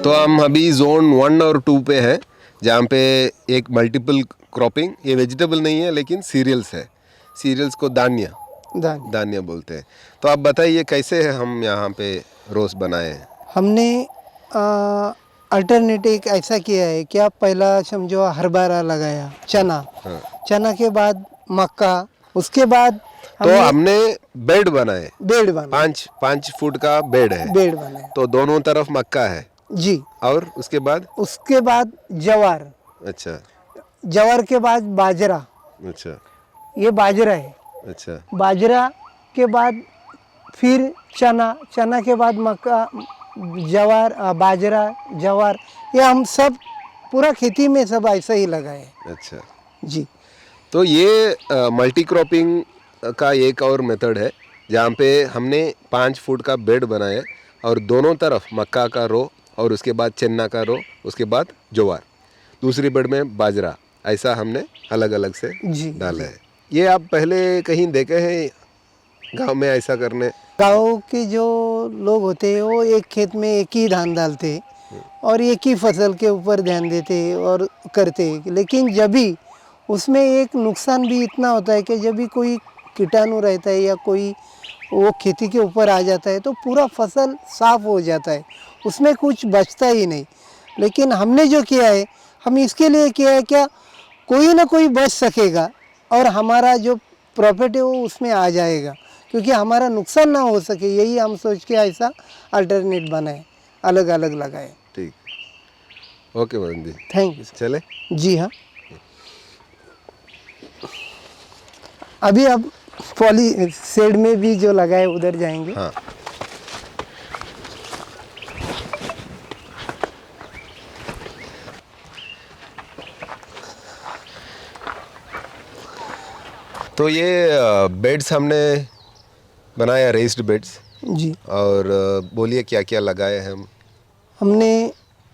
तो हम अभी जोन 1 और 2 पे हैं, जहाँ पे एक मल्टीपल क्रॉपिंग, ये वेजिटेबल नहीं है लेकिन सीरियल्स है। सीरियल्स को दानिया बोलते हैं। तो आप बताइए कैसे है हम यहाँ पे रोज बनाए हैं। हमने अल्टरनेटिव एक ऐसा किया है कि आप पहला समझो हरभरा लगाया, चना, हाँ। चना के बाद मक्का, उसके बाद तो हमने बेड बनाए, बेड बना, 5 फुट का बेड है, बेड बनाए तो दोनों तरफ मक्का है जी। और उसके बाद जवार, अच्छा जवार के बाद बाजरा, अच्छा ये बाजरा है। अच्छा बाजरा के बाद फिर चना, चना के बाद मक्का, जवार, बाजरा, जवार, ये हम सब पूरा खेती में सब ऐसा ही लगाए हैं अच्छा। जी। तो ये मल्टी क्रॉपिंग का एक और मेथड है, जहाँ पे हमने 5 फुट का बेड बनाया और दोनों तरफ मक्का का रो और उसके बाद चन्ना का रो, उसके बाद ज्वार, दूसरी बेड में बाजरा, ऐसा हमने अलग अलग से जी डाला है। ये आप पहले कहीं देखे हैं गांव में ऐसा करने? गाँव के जो लोग होते हैं वो एक खेत में एक ही धान डालते और एक ही फसल के ऊपर ध्यान देते और करते, लेकिन जब भी उसमें एक नुकसान भी इतना होता है कि जब भी कोई कीटाणु रहता है या कोई वो खेती के ऊपर आ जाता है तो पूरा फसल साफ हो जाता है, उसमें कुछ बचता ही नहीं। लेकिन हमने जो किया है, हम इसके लिए किया है क्या कोई ना कोई बच सकेगा और हमारा जो प्रॉफिट है वो उसमें आ जाएगा, क्योंकि हमारा नुकसान ना हो सके, यही हम सोच के ऐसा अल्टरनेट बनाए, अलग अलग लगाए। ठीक, okay Madan ji, thank you. चले जी हाँ, अभी अब पॉली शेड में भी जो लगाए उधर जाएंगे। हाँ। तो ये बेड्स हमने बनाया, रेस्ड बेड्स जी। और बोलिए क्या क्या लगाए हैं हम? हमने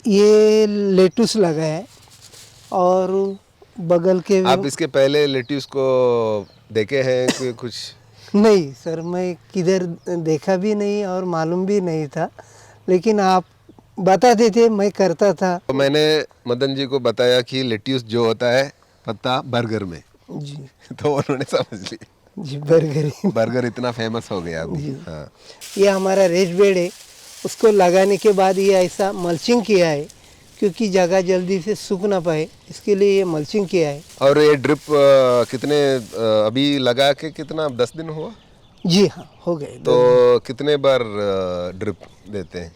ये लेटुस लगाया है और बगल के आप इसके पहले लेट्यूस को देखे हैं कि कुछ? नहीं सर, मैं किधर देखा भी नहीं और मालूम भी नहीं था, लेकिन आप बताते थे मैं करता था। तो मैंने मदन जी को बताया कि लेट्यूस जो होता है पत्ता बर्गर में, जी तो उन्होंने समझ लिया। जी, बर्गर इतना फेमस हो गया अभी। जी। हाँ। ये हमारा रेस्ट बेड है, उसको लगाने के बाद ये ऐसा मल्चिंग किया है क्योंकि जगह जल्दी से सूख ना पाए, इसके लिए ये मल्चिंग किया है। और ये ड्रिप कितने अभी लगा के कितना 10 दिन हुआ? जी हाँ, हो गए। तो कितने बार ड्रिप देते हैं?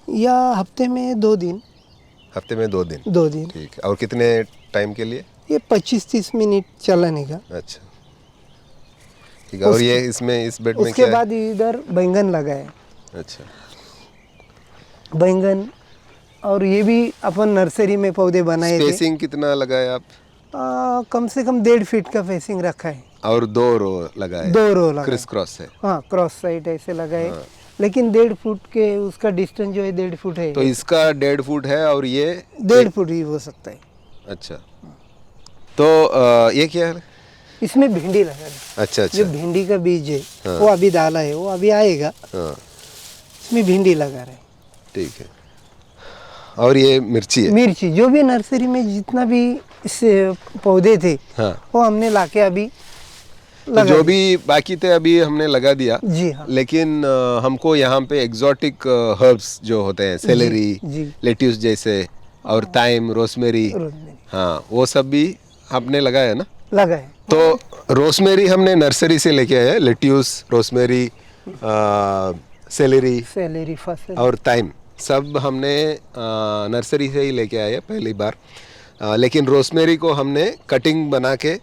या हफ्ते में 2 दिन। हफ्ते में 2 दिन? 2 दिन। ठीक है। और कितने टाइम के लिए? ये 25-30 मिनट चलाने का। अच्छा ठीक है। और ये इसमें इस बेड में क्या उसके बाद इधर बैंगन लगाए। अच्छा, बैंगन, और ये भी अपन नर्सरी में पौधे बनाए थे। स्पेसिंग कितना लगाया आप? कम से कम 1.5 फीट का फेसिंग रखा है। और 2 रो लगाए? 2 रो लगाए, क्रिस क्रॉस है। हाँ, क्रॉस साइड ऐसे लगाए। हाँ। लेकिन 1.5 फुट के उसका डिस्टेंस जो है 1.5 फुट है। तो इसका 1.5 फुट है और ये 1.5 फुट ही हो सकता है। अच्छा, तो ये क्या है? इसमें भिंडी लगा है। अच्छा जो अच्छा। भिंडी का बीज है हाँ। वो अभी डाला है, वो अभी आएगा। हाँ इसमें भिंडी लगा रहे हैं। ठीक है। और ये मिर्ची है? मिर्ची, जो भी नर्सरी में जितना भी इससे पौधे थे, हाँ। वो हमने लाके अभी तो जो भी बाकी थे अभी हमने लगा दिया। जी हाँ। लेकिन हमको यहाँ पे एग्जॉटिक हर्ब्स जो होते हैं, सेलेरी, जी। लेट्यूस जैसे, और थाइम, रोजमेरी, हाँ, वो सब भी आपने लगाया ना? लगाए। तो रोजमेरी हमने नर्सरी से लेके आए, लेट्यूस, रोजमेरी, सेलेरी फसल और थाइम सब हमने नर्सरी से ही लेके आए पहली बार। लेकिन रोजमेरी को हमने कटिंग बना के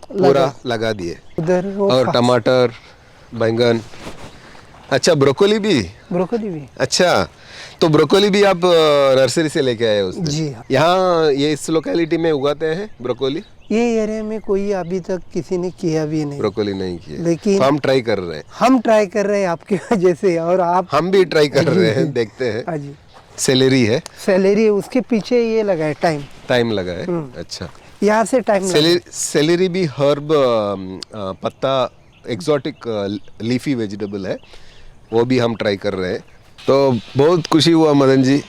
पूरा लगा दिए। उधर और टमाटर, बैंगन, अच्छा ब्रोकोली भी? ब्रोकली भी। अच्छा, तो ब्रोकोली भी आप नर्सरी से लेके आए उसमें? जी हाँ। यहाँ ये इस लोकेलिटी में उगाते हैं ब्रोकोली? ये एरिया में कोई अभी तक किसी ने किया भी नहीं, ब्रोकोली नहीं किया, लेकिन तो हम ट्राई कर रहे हैं। हम ट्राई कर रहे हैं आपकी वजह से, और आप हम भी ट्राई कर रहे हैं, देखते हैं। हाँ जी। सेलेरी है, सेलेरी, उसके पीछे ये लगा है टाइम लगा है। अच्छा, यहाँ से टाइम सेलेरी भी हर्ब पत्ता, एग्जॉटिक लीफी वेजिटेबल है, वो भी हम ट्राई कर रहे हैं। तो बहुत खुशी हुआ मदन जी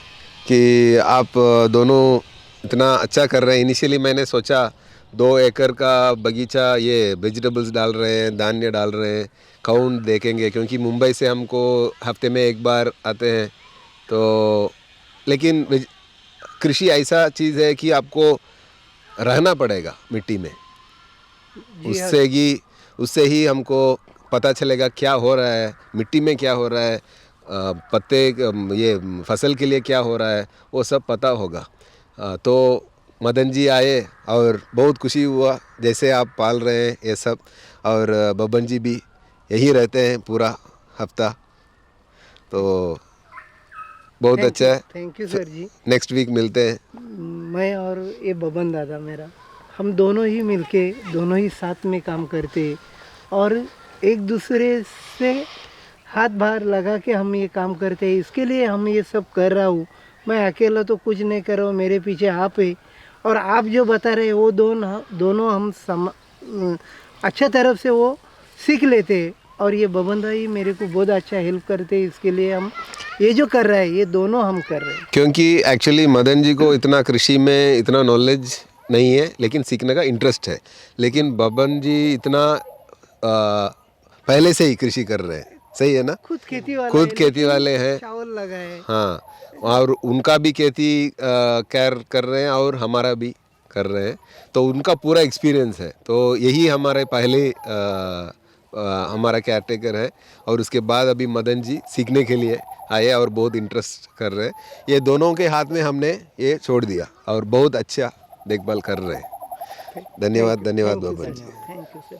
कि आप दोनों इतना अच्छा कर रहे हैं। इनिशियली मैंने सोचा 2 एकड़ का बगीचा, ये वेजिटेबल्स डाल रहे हैं, धान्य डाल रहे हैं, काउंट देखेंगे, क्योंकि मुंबई से हमको हफ्ते में एक बार आते हैं। तो लेकिन कृषि ऐसा चीज़ है कि आपको रहना पड़ेगा मिट्टी में। उससे ही हमको पता चलेगा क्या हो रहा है मिट्टी में, क्या हो रहा है पत्ते, ये फसल के लिए क्या हो रहा है, वो सब पता होगा। तो मदन जी आए और बहुत खुशी हुआ जैसे आप पाल रहे हैं ये सब। और बबन जी भी यही रहते हैं पूरा हफ्ता, तो बहुत अच्छा है। Thank you sir ji. Next week मिलते हैं। मैं और ये बबन दादा मेरा, हम दोनों ही मिलके दोनों ही साथ में काम करते और एक दूसरे से हाथ बाहर लगा के हम ये काम करते हैं। इसके लिए हम ये सब कर रहा हूँ। मैं अकेला तो कुछ नहीं कर रहा हूँ, मेरे पीछे आप है और आप जो बता रहे वो दोनों हम अच्छा तरफ से वो सीख लेते हैं। और ये बबन दाई मेरे को बहुत अच्छा हेल्प करते हैं। इसके लिए हम ये जो कर रहे हैं ये दोनों हम कर रहे हैं। क्योंकि एक्चुअली मदन जी को इतना कृषि में इतना नॉलेज नहीं है, लेकिन सीखने का इंटरेस्ट है। लेकिन बबन जी इतना पहले से ही कृषि कर रहे हैं, सही है ना? खुद खेती वाले हैं, चावल लगाए। हाँ। और उनका भी खेती केयर कर रहे हैं और हमारा भी कर रहे हैं, तो उनका पूरा एक्सपीरियंस है। तो यही हमारे पहले हमारा केयरटेकर है। और उसके बाद अभी मदन जी सीखने के लिए आए और बहुत इंटरेस्ट कर रहे हैं। ये दोनों के हाथ में हमने ये छोड़ दिया और बहुत अच्छा देखभाल कर रहे हैं। धन्यवाद, धन्यवाद Baban ji. Thank you sir.